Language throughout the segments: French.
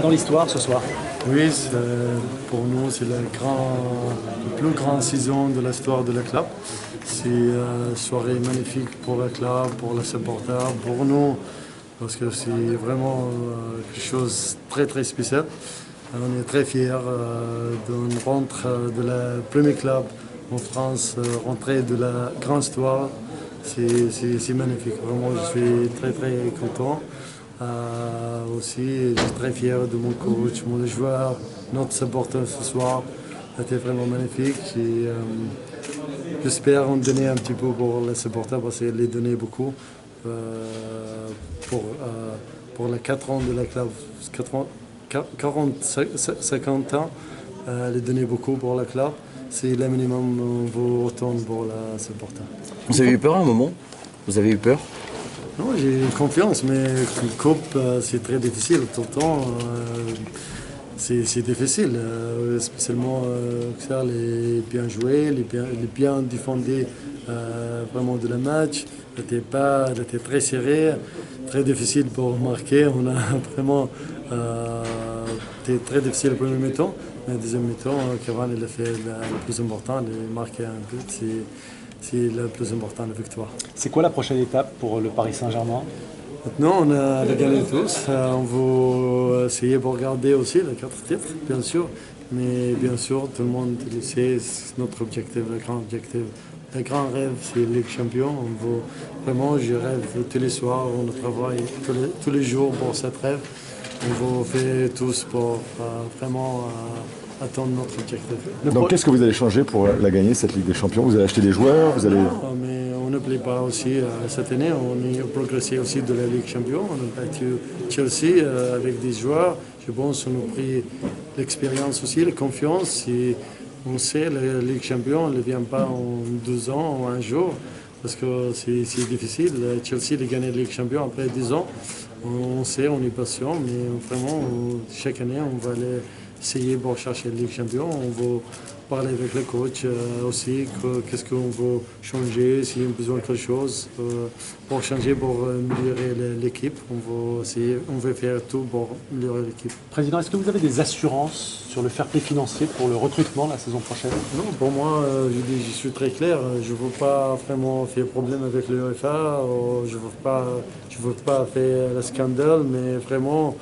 Dans l'histoire ce soir. Oui, pour nous, c'est la plus grande saison de l'histoire de la club. C'est une soirée magnifique pour la club, pour les supporters, pour nous, parce que c'est vraiment quelque chose de très très spécial. On est très fiers de rentrer de la premier club en France, rentrer de la grande histoire. C'est magnifique, vraiment, je suis très très content. Aussi, je suis très fier de mon coach, mon joueur, notre supporter ce soir. C'était vraiment magnifique. J'espère en donner un petit peu pour les supporters parce qu'ils les donnaient beaucoup pour les 4 ans de la club. 40, 50 ans, les donner beaucoup pour la club. C'est le minimum qu'on retourne pour les supporters. Vous avez eu peur à un moment? Vous avez eu peur? Non, j'ai confiance, mais une coupe, c'est très difficile tout le temps. C'est difficile, spécialement que les bien joués, les bien défendus vraiment de la match. C'était très serré, très difficile pour marquer. On a vraiment été très difficile le premier mi-temps. Mais le deuxième mi-temps, Kevin il a fait le plus important, il a marqué un but. C'est le plus important, la victoire. C'est quoi la prochaine étape pour le Paris Saint-Germain? Maintenant, on a gagné tous. On va essayer de regarder aussi les 4 titres, bien sûr. Mais bien sûr, tout le monde le sait, c'est notre objectif, le grand objectif. Le grand rêve, c'est la Ligue Champion. Vraiment, je rêve tous les soirs, on travaille tous les jours pour cette rêve. On va faire tous pour vraiment atteindre notre objectif. Donc qu'est-ce que vous allez changer pour la gagner, cette Ligue des Champions? Vous allez acheter des joueurs, vous allez... Non, mais on n'oublie pas aussi, cette année, on a progressé aussi de la Ligue Champion. On a battu Chelsea avec des joueurs. Je pense qu'on a pris l'expérience aussi, la confiance. Et on sait la Ligue Champion ne vient pas en 2 ans ou un jour, parce que c'est difficile. Chelsea a gagné la Ligue Champion après 10 ans. On sait, on est patient, mais vraiment, chaque année, on va aller essayer pour chercher la Ligue Champion. On va parler avec le coach aussi, qu'est-ce qu'on veut changer, s'il y a besoin de quelque chose pour changer, pour améliorer l'équipe. On va faire tout pour améliorer l'équipe. Président, est-ce que vous avez des assurances sur le fair play financier pour le recrutement la saison prochaine? Non, pour moi, je suis très clair. Je ne veux pas vraiment faire problème avec l'UEFA. Je ne veux pas faire le scandale, mais vraiment,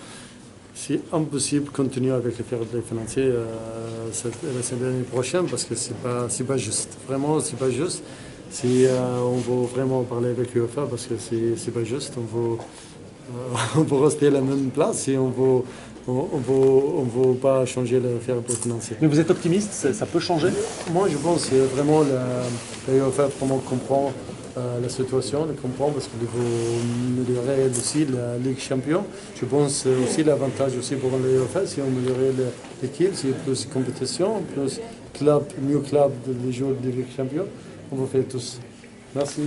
c'est impossible de continuer avec le fair play financier la semaine prochaine parce que c'est pas juste. Vraiment, c'est pas juste. On va vraiment parler avec l'UEFA parce que c'est pas juste. On va rester à la même place et on va pas changer le fair play financier. Mais vous êtes optimiste, ça peut changer? Moi, je pense que vraiment l'UEFA vraiment comprend la situation, le comprend parce qu'il faut améliorer aussi la Ligue Champion. Je pense aussi l'avantage aussi pour l'UEFA, si on améliorait l'équipe, s'il y a plus de compétition, plus mieux club de jouer de Ligue Champion, on va faire tous. Merci.